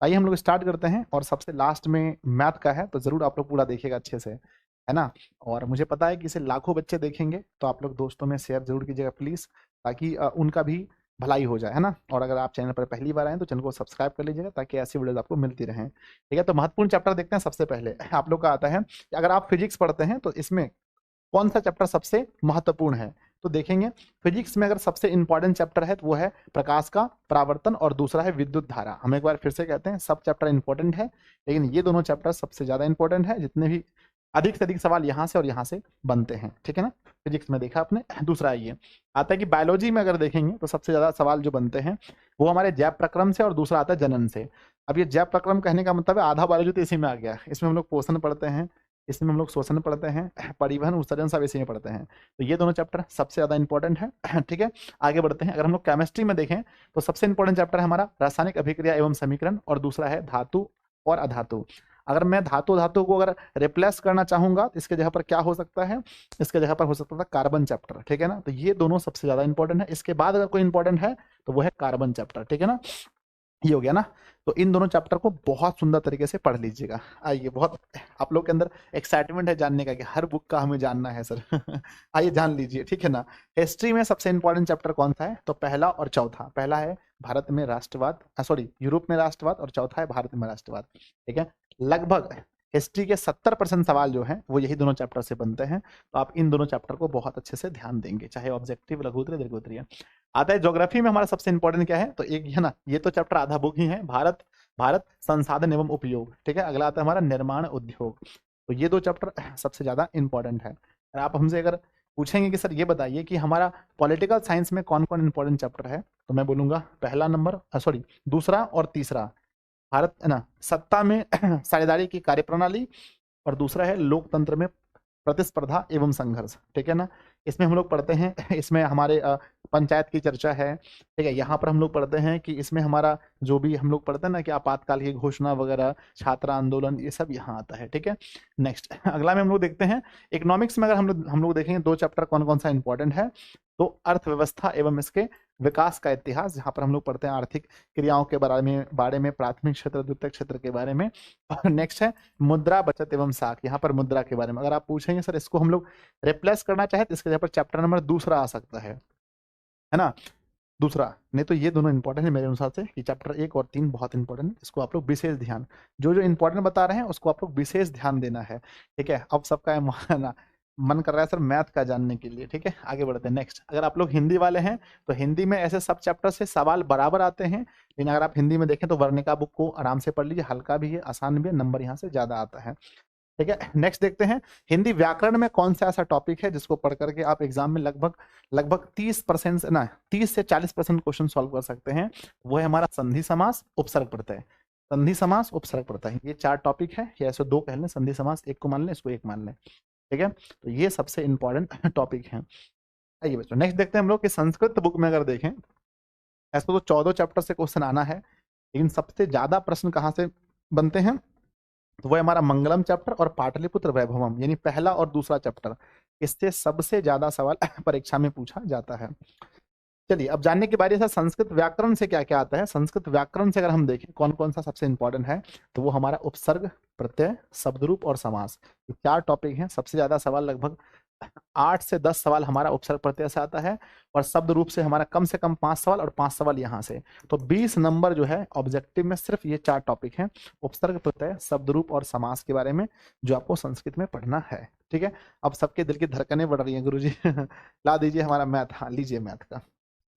आइए हम लोग स्टार्ट करते हैं। और सबसे लास्ट में मैथ का है, तो जरूर आप लोग पूरा देखिएगा अच्छे से, है ना। और मुझे पता है कि इसे लाखों बच्चे देखेंगे, तो आप लोग दोस्तों में शेयर जरूर कीजिएगा प्लीज, ताकि उनका भी भलाई हो जाए, है ना। और अगर आप चैनल पर पहली बार आए तो चैनल को सब्सक्राइब कर लीजिएगा, ताकि ऐसी वीडियोस आपको मिलती रहें। ठीक है, तो महत्वपूर्ण चैप्टर देखते हैं। सबसे पहले आप लोग का आता है कि अगर आप फिजिक्स पढ़ते हैं तो इसमें कौन सा चैप्टर सबसे महत्वपूर्ण है। तो देखेंगे फिजिक्स में अगर सबसे इंपॉर्टेंट चैप्टर है तो वो है प्रकाश का परावर्तन, और दूसरा है विद्युत धारा। हम एक बार फिर से कहते हैं, सब चैप्टर इंपॉर्टेंट है, लेकिन ये दोनों चैप्टर सबसे ज्यादा इंपॉर्टेंट है। जितने भी अधिक से अधिक सवाल यहाँ से और यहाँ से बनते हैं, ठीक है ना। फिजिक्स में देखा आपने। दूसरा ये आता है कि बायोलॉजी में अगर देखेंगे तो सबसे ज्यादा सवाल जो बनते हैं वो हमारे जैव प्रक्रम से, और दूसरा आता है जनन से। अब ये जैव प्रक्रम कहने का मतलब है आधा बायोलॉजी तो इसी में आ गया। इसमें हम लोग पोषण पढ़ते हैं, इसमें हम लोग श्वसन पढ़ते हैं, परिवहन उत्सर्जन सब इसी में पढ़ते हैं। तो ये दोनों चैप्टर सबसे ज्यादा इंपॉर्टेंट है। ठीक है, आगे बढ़ते हैं। अगर हम लोग केमिस्ट्री में देखें तो सबसे इंपॉर्टेंट चैप्टर है हमारा रासायनिक अभिक्रिया एवं समीकरण, और दूसरा है धातु और अधातु। अगर मैं धातु धातु को अगर रिप्लेस करना चाहूंगा तो इसके जगह पर क्या हो सकता है, इसके जगह पर हो सकता था कार्बन चैप्टर, ठीक है ना। तो ये दोनों सबसे ज्यादा इंपॉर्टेंट है। इसके बाद अगर कोई इंपॉर्टेंट है तो वो है कार्बन चैप्टर, ठीक है ना। ये हो गया ना। तो इन दोनों चैप्टर को बहुत सुंदर तरीके से पढ़ लीजिएगा। आइए, बहुत आप लोग के अंदर एक्साइटमेंट है जानने का कि हर बुक का हमें जानना है सर। आइए जान लीजिए, ठीक है ना। हिस्ट्री में सबसे इंपॉर्टेंट चैप्टर कौन सा है, तो पहला और चौथा। पहला है भारत में राष्ट्रवाद, सॉरी यूरोप में राष्ट्रवाद, और चौथा है भारत में राष्ट्रवाद, ठीक है। लगभग हिस्ट्री के 70% सवाल जो हैं वो यही दोनों चैप्टर से बनते हैं। तो आप इन दोनों चैप्टर को बहुत अच्छे से ध्यान देंगे, चाहे ऑब्जेक्टिव, लघु उत्तरीय, दीर्घ उत्तरीय। आता है ज्योग्राफी में हमारा सबसे इंपॉर्टेंट क्या है, तो एक है ना, ये तो चैप्टर आधा बुक ही है, भारत भारत संसाधन एवं उपयोग, ठीक है। अगला आता है हमारा निर्माण उद्योग। तो ये दो चैप्टर सबसे ज्यादा इंपॉर्टेंट है। और आप हमसे अगर पूछेंगे कि सर ये बताइए कि हमारा पॉलिटिकल साइंस में कौन कौन इंपॉर्टेंट चैप्टर है, तो मैं बोलूंगा पहला नंबर, सॉरी दूसरा और तीसरा, भारत है ना सत्ता में साझेदारी की कार्यप्रणाली, और दूसरा है लोकतंत्र में प्रतिस्पर्धा एवं संघर्ष, ठीक है ना। इसमें हम लोग पढ़ते हैं, इसमें हमारे पंचायत की चर्चा है, ठीक है। यहाँ पर हम लोग पढ़ते हैं कि इसमें हमारा जो भी हम लोग पढ़ते हैं ना कि आपातकाल की घोषणा वगैरह, छात्र आंदोलन, ये सब यहाँ आता है, ठीक है। नेक्स्ट अगला में हम लोग देखते हैं इकोनॉमिक्स में। अगर हम लोग देखेंगे दो चैप्टर कौन कौन सा इंपॉर्टेंट है, तो अर्थव्यवस्था एवं इसके विकास का इतिहास, जहाँ पर हम लोग पढ़ते हैं आर्थिक क्रियाओं के बारे में प्राथमिक क्षेत्र द्वितीयक क्षेत्र के बारे में। और नेक्स्ट है मुद्रा बचत एवं साख, यहाँ पर मुद्रा के बारे में। अगर आप पूछेंगे सर इसको हम लोग रिप्लेस करना चाहे तो इसके जगह पर चैप्टर नंबर दूसरा आ सकता है ना, दूसरा। नहीं तो ये दोनों इंपॉर्टेंट है मेरे अनुसार से, कि चैप्टर 1 और 3 बहुत इंपॉर्टेंट है। इसको आप लोग विशेष ध्यान, जो जो इंपॉर्टेंट बता रहे हैं उसको आप लोग विशेष ध्यान देना है, ठीक है। अब सबका ना मन कर रहा है सर मैथ का जानने के लिए, ठीक है। आगे बढ़ते हैं। नेक्स्ट, अगर आप लोग हिंदी वाले हैं तो हिंदी में ऐसे सब चैप्टर से सवाल बराबर आते हैं, लेकिन अगर आप हिंदी में देखें तो वर्णिका बुक को आराम से पढ़ लीजिए, हल्का भी है, आसान भी है, नंबर यहाँ से ज्यादा आता है, ठीक है। नेक्स्ट देखते हैं हिंदी व्याकरण में कौन सा ऐसा टॉपिक है जिसको पढ़ करके आप एग्जाम में लगभग लगभग 30% ना 30 से 40% क्वेश्चन सॉल्व कर सकते हैं। वो है हमारा संधि समास, उपसर्ग प्रत्यय। संधि समास, उपसर्ग प्रत्यय, ये 4 टॉपिक है, या ऐसे 2 कह लें, संधि समास एक को मान लें, इसको एक मान लें, ठीक है। तो ये सबसे इंपॉर्टेंट टॉपिक है। आइए बच्चों नेक्स्ट देखते हैं हम लोग कि संस्कृत बुक में अगर देखें, ऐसे तो 14 चैप्टर से क्वेश्चन आना है, लेकिन सबसे ज्यादा प्रश्न कहाँ से बनते हैं, तो वो है हमारा मंगलम चैप्टर और पाटलिपुत्र वैभवम, यानी पहला और दूसरा चैप्टर। इससे सबसे ज्यादा सवाल परीक्षा में पूछा जाता है। चलिए अब जानने की बारी है संस्कृत व्याकरण से क्या क्या आता है। संस्कृत व्याकरण से अगर हम देखें कौन कौन सा सबसे इंपॉर्टेंट है, तो वो हमारा उपसर्ग, प्रत्यय, शब्दरूप और समास, ये 4 टॉपिक हैं। सबसे ज्यादा सवाल लगभग 8 से 10 सवाल हमारा उपसर्ग प्रत्यय से आता है, और शब्द रूप से हमारा कम से कम 5 सवाल, और 5 सवाल यहाँ से। तो 20 नंबर जो है ऑब्जेक्टिव में सिर्फ ये 4 टॉपिक हैं, उपसर्ग, प्रत्यय, शब्द रूप और समास के बारे में, जो आपको संस्कृत में पढ़ना है, ठीक है। अब सबके दिल की धड़कनें बढ़ रही हैं गुरुजी। ला दीजिए हमारा मैथ, हाँ लीजिए मैथ का।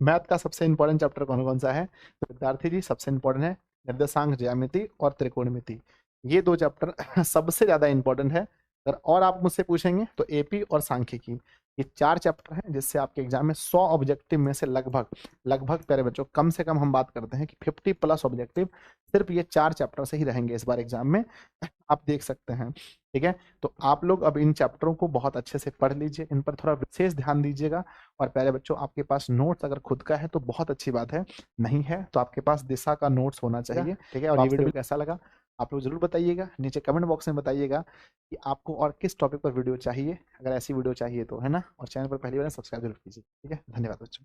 मैथ का सबसे इंपॉर्टेंट चैप्टर कौन कौन सा है, तो विद्यार्थी जी सबसे इंपॉर्टेंट है निर्देशांक, ज्यामिति और त्रिकोणमिति। ये 2 चैप्टर सबसे ज्यादा इंपॉर्टेंट है। अगर और आप मुझसे पूछेंगे तो एपी और सांख्यिकी, ये 4 चैप्टर हैं जिससे आपके एग्जाम में 100 ऑब्जेक्टिव में से लगभग लगभग, प्यारे बच्चों, कम से कम हम बात करते हैं कि 50+ ऑब्जेक्टिव सिर्फ ये 4 चैप्टर से ही रहेंगे इस बार एग्जाम में। आप देख सकते हैं, ठीक है। तो आप लोग अब इन चैप्टरों को बहुत अच्छे से पढ़ लीजिए, इन पर थोड़ा विशेष ध्यान दीजिएगा। और प्यारे बच्चों, आपके पास नोट्स अगर खुद का है तो बहुत अच्छी बात है, नहीं है तो आपके पास दिशा का नोट्स होना चाहिए, ठीक है। और ये वीडियो कैसा लगा आप लोग जरूर बताइएगा, नीचे कमेंट बॉक्स में बताइएगा कि आपको और किस टॉपिक पर वीडियो चाहिए। अगर ऐसी वीडियो चाहिए तो, है ना। और चैनल पर पहली बार सब्सक्राइब जरूर कीजिए, ठीक है। धन्यवाद बच्चों।